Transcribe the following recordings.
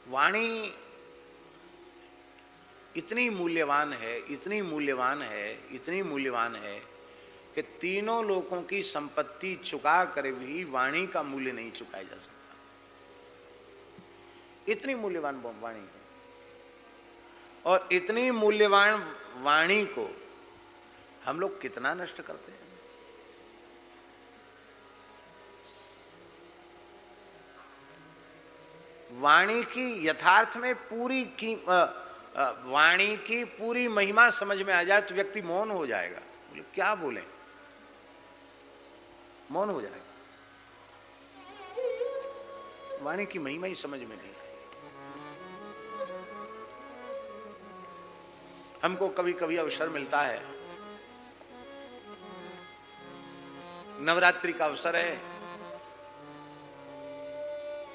वाणी इतनी मूल्यवान है, इतनी मूल्यवान है, इतनी मूल्यवान है कि तीनों लोगों की संपत्ति चुका कर भी वाणी का मूल्य नहीं चुकाया जा सकता। इतनी मूल्यवान वाणी है, और इतनी मूल्यवान वाणी को हम लोग कितना नष्ट करते हैं। वाणी की यथार्थ में वाणी की पूरी महिमा समझ में आ जाए तो व्यक्ति मौन हो जाएगा। बोले क्या बोले, मौन हो जाएगा। वाणी की महिमा ही समझ में नहीं आई। हमको कभी कभी अवसर मिलता है, नवरात्रि का अवसर है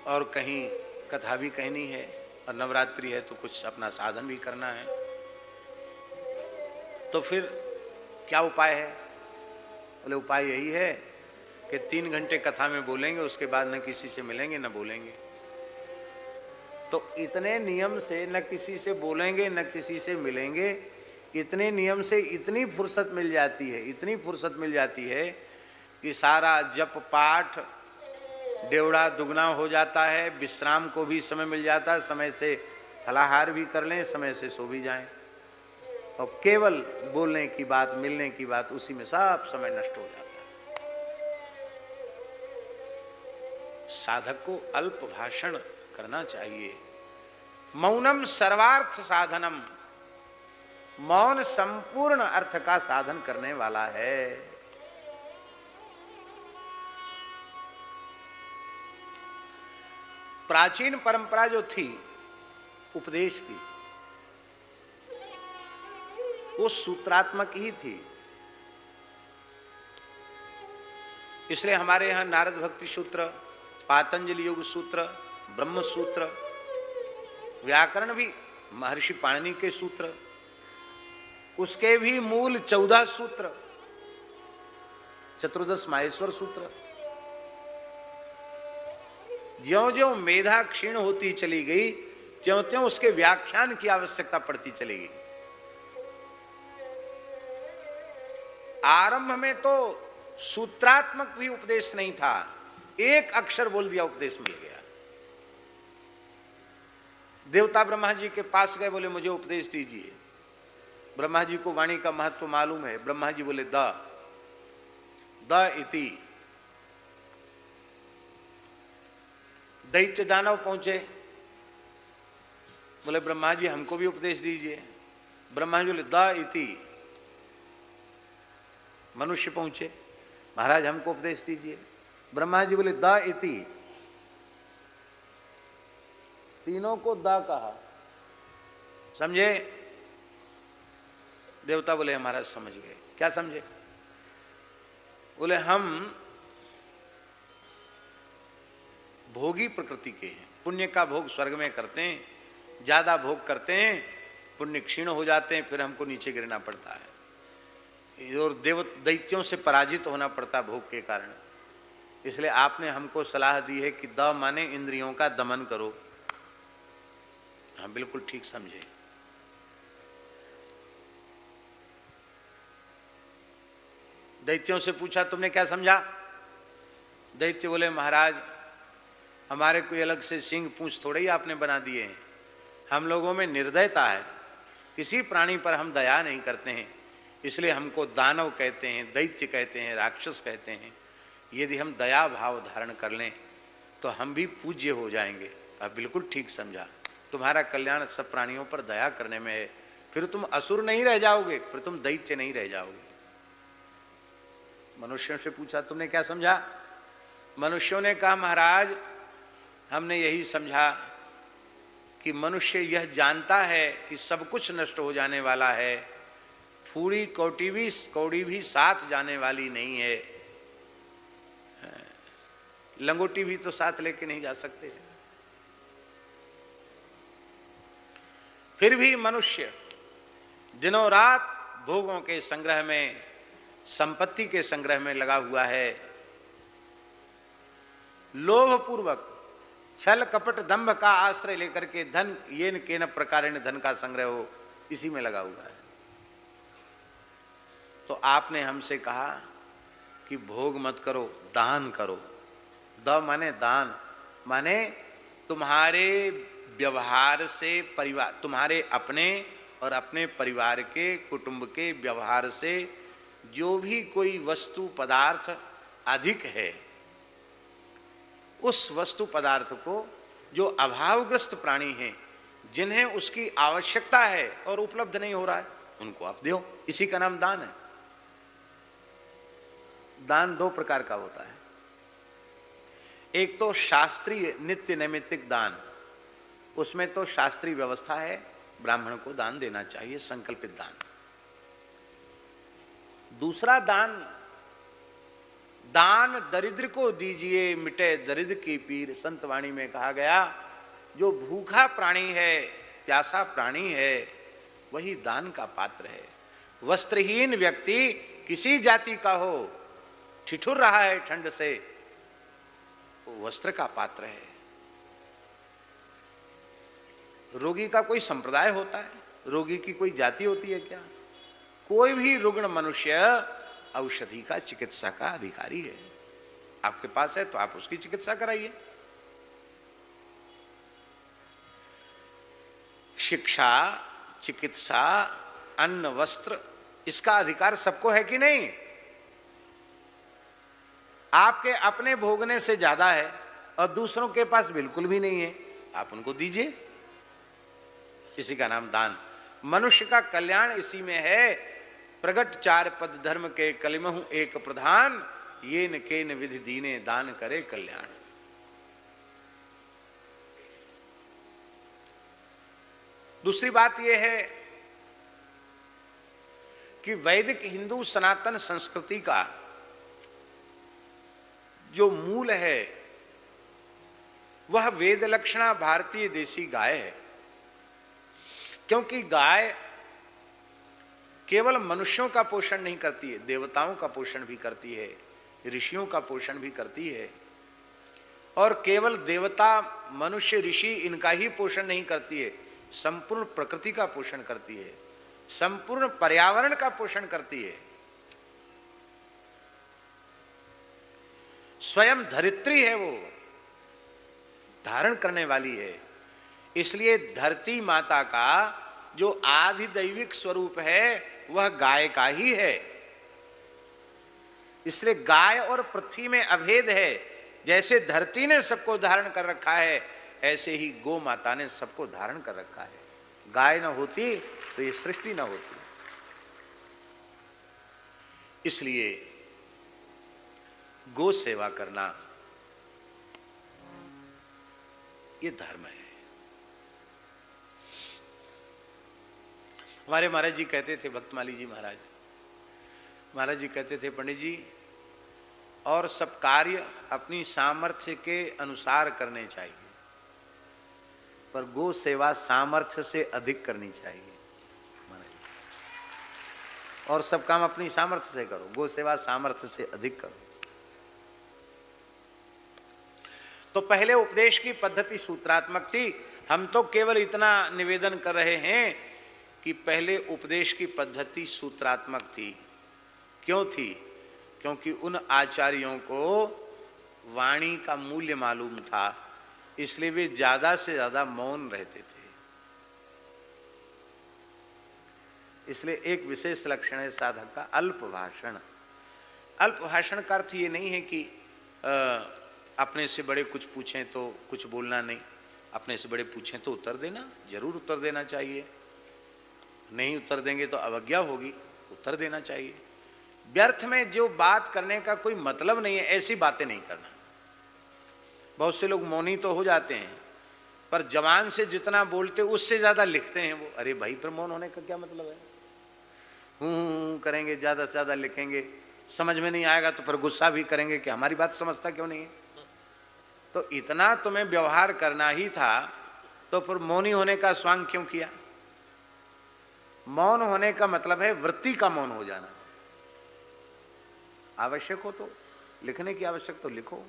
और कहीं कथा भी कहनी है, और नवरात्रि है तो कुछ अपना साधन भी करना है, तो फिर क्या उपाय है? बोले उपाय यही है कि 3 घंटे कथा में बोलेंगे, उसके बाद न किसी से मिलेंगे न बोलेंगे। तो इतने नियम से न किसी से बोलेंगे न किसी से मिलेंगे, इतने नियम से इतनी फुर्सत मिल जाती है, इतनी फुर्सत मिल जाती है कि सारा जप पाठ डेवड़ा दुगना हो जाता है, विश्राम को भी समय मिल जाता है, समय से फलाहार भी कर लें, समय से सो भी जाएं, और केवल बोलने की बात, मिलने की बात, उसी में सब समय नष्ट हो जाता है। साधक को अल्प भाषण करना चाहिए। मौनम सर्वार्थ साधनम, मौन संपूर्ण अर्थ का साधन करने वाला है। प्राचीन परंपरा जो थी उपदेश की, वो सूत्रात्मक ही थी। इसलिए हमारे यहां नारद भक्ति सूत्र, पातंजलि योग सूत्र, ब्रह्म सूत्र, व्याकरण भी महर्षि पाणिनि के सूत्र, उसके भी मूल 14 सूत्र, चतुर्दश माहेश्वर सूत्र। ज्यों ज्यों मेधा क्षीण होती चली गई, त्यों त्यों उसके व्याख्यान की आवश्यकता पड़ती चली गई। आरंभ में तो सूत्रात्मक भी उपदेश नहीं था, एक अक्षर बोल दिया उपदेश मिल गया। देवता ब्रह्मा जी के पास गए, बोले मुझे उपदेश दीजिए। ब्रह्मा जी को वाणी का महत्व मालूम है। ब्रह्मा जी बोले द इति। दैत्य दानव पहुंचे, बोले ब्रह्मा जी हमको भी उपदेश दीजिए। ब्रह्मा जी बोले द इति। मनुष्य पहुंचे, महाराज हमको उपदेश दीजिए। ब्रह्मा जी बोले द इति। तीनों को द कहा, समझे? देवता बोले हमारा समझ गए। क्या समझे? बोले हम भोगी प्रकृति के हैं, पुण्य का भोग स्वर्ग में करते हैं, ज्यादा भोग करते हैं, पुण्य क्षीण हो जाते हैं, फिर हमको नीचे गिरना पड़ता है और दैत्यों से पराजित होना पड़ता भोग के कारण। इसलिए आपने हमको सलाह दी है कि द माने इंद्रियों का दमन करो। हाँ बिल्कुल ठीक समझे। दैत्यों से पूछा तुमने क्या समझा? दैत्य बोले महाराज हमारे कोई अलग से सिंह पूंछ थोड़े ही आपने बना दिए हैं, हम लोगों में निर्दयता है, किसी प्राणी पर हम दया नहीं करते हैं, इसलिए हमको दानव कहते हैं, दैत्य कहते हैं, राक्षस कहते हैं। यदि हम दया भाव धारण कर लें तो हम भी पूज्य हो जाएंगे। अब बिल्कुल ठीक समझा, तुम्हारा कल्याण सब प्राणियों पर दया करने में है, फिर तुम असुर नहीं रह जाओगे, फिर तुम दैत्य नहीं रह जाओगे। मनुष्यों से पूछा तुमने क्या समझा? मनुष्यों ने कहा महाराज हमने यही समझा कि मनुष्य यह जानता है कि सब कुछ नष्ट हो जाने वाला है, फूड़ी कौड़ी भी साथ जाने वाली नहीं है, लंगोटी भी तो साथ लेके नहीं जा सकते। फिर भी मनुष्य दिनों रात भोगों के संग्रह में, संपत्ति के संग्रह में लगा हुआ है। लोभ पूर्वक छल कपट दंभ का आश्रय लेकर के धन ये न के न प्रकार धन का संग्रह हो, इसी में लगा हुआ है। तो आपने हमसे कहा कि भोग मत करो, दान करो। द माने दान, माने तुम्हारे व्यवहार से परिवार, तुम्हारे अपने और अपने परिवार के कुटुंब के व्यवहार से जो भी कोई वस्तु पदार्थ अधिक है, उस वस्तु पदार्थ को जो अभावग्रस्त प्राणी हैं, जिन्हें उसकी आवश्यकता है और उपलब्ध नहीं हो रहा है, उनको आप दो। इसी का नाम दान है। दान दो प्रकार का होता है। एक तो शास्त्रीय नित्य नैमित्तिक दान, उसमें तो शास्त्रीय व्यवस्था है, ब्राह्मण को दान देना चाहिए, संकल्पित दान। दूसरा दान, दान दरिद्र को दीजिए मिटे दरिद्र की पीर। संत वाणी में कहा गया, जो भूखा प्राणी है, प्यासा प्राणी है, वही दान का पात्र है। वस्त्रहीन व्यक्ति किसी जाति का हो, ठिठुर रहा है ठंड से, वो वस्त्र का पात्र है। रोगी का कोई संप्रदाय होता है? रोगी की कोई जाति होती है क्या? कोई भी रुग्ण मनुष्य औषधि का, चिकित्सा का अधिकारी है। आपके पास है तो आप उसकी चिकित्सा कराइए। शिक्षा, चिकित्सा, अन्न, वस्त्र, इसका अधिकार सबको है कि नहीं? आपके अपने भोगने से ज्यादा है और दूसरों के पास बिल्कुल भी नहीं है, आप उनको दीजिए। इसी का नाम दान। मनुष्य का कल्याण इसी में है। प्रगट चार पद धर्म के कलिमहु एक प्रधान, ये न के न विधि दीने दान करे कल्याण। दूसरी बात यह है कि वैदिक हिंदू सनातन संस्कृति का जो मूल है, वह वेद लक्षणा भारतीय देसी गाय है। क्योंकि गाय केवल मनुष्यों का पोषण नहीं करती है, देवताओं का पोषण भी करती है, ऋषियों का पोषण भी करती है। और केवल देवता, मनुष्य, ऋषि इनका ही पोषण नहीं करती है, संपूर्ण प्रकृति का पोषण करती है, संपूर्ण पर्यावरण का पोषण करती है। स्वयं धरित्री है, वो धारण करने वाली है। इसलिए धरती माता का जो आधिदैविक स्वरूप है वह गाय का ही है। इसलिए गाय और पृथ्वी में अभेद है। जैसे धरती ने सबको धारण कर रखा है, ऐसे ही गौ माता ने सबको धारण कर रखा है। गाय न होती तो ये सृष्टि न होती। इसलिए गौ सेवा करना ये धर्म है। हमारे महाराज जी कहते थे, भक्तमाली जी महाराज जी कहते थे, पंडित जी, और सब कार्य अपनी सामर्थ्य के अनुसार करने चाहिए, पर गो सेवा सामर्थ्य से अधिक करनी चाहिए महाराज। और सब काम अपनी सामर्थ्य से करो, गो सेवा सामर्थ्य से अधिक करो। तो पहले उपदेश की पद्धति सूत्रात्मक थी। हम तो केवल इतना निवेदन कर रहे हैं कि पहले उपदेश की पद्धति सूत्रात्मक थी। क्यों थी? क्योंकि उन आचार्यों को वाणी का मूल्य मालूम था, इसलिए वे ज्यादा से ज्यादा मौन रहते थे। इसलिए एक विशेष लक्षण है साधक का अल्प भाषण। अल्प भाषण का अर्थ ये नहीं है कि अपने से बड़े कुछ पूछें तो कुछ बोलना नहीं, अपने से बड़े पूछें तो उत्तर देना, जरूर उत्तर देना चाहिए। नहीं उत्तर देंगे तो अवज्ञा होगी, उत्तर देना चाहिए। व्यर्थ में जो बात करने का कोई मतलब नहीं है, ऐसी बातें नहीं करना। बहुत से लोग मौनी तो हो जाते हैं, पर जवान से जितना बोलते उससे ज्यादा लिखते हैं वो। अरे भाई, पर मौन होने का क्या मतलब है? हूं करेंगे, ज्यादा से ज्यादा लिखेंगे, समझ में नहीं आएगा तो फिर गुस्सा भी करेंगे कि हमारी बात समझता क्यों नहीं है। तो इतना तुम्हें व्यवहार करना ही था, तो फिर मौनी होने का स्वांग क्यों किया? मौन होने का मतलब है वृत्ति का मौन हो जाना। आवश्यक हो तो लिखने की आवश्यक तो लिखो,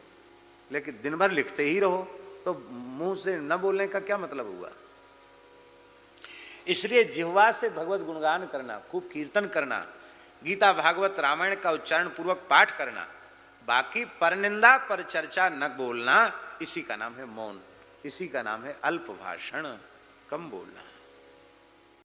लेकिन दिन भर लिखते ही रहो तो मुंह से न बोलने का क्या मतलब हुआ? इसलिए जिह्वा से भगवत गुणगान करना, खूब कीर्तन करना, गीता भागवत रामायण का उच्चारण पूर्वक पाठ करना, बाकी परनिंदा पर चर्चा न बोलना, इसी का नाम है मौन, इसी का नाम है अल्प भाषण, कम बोलना।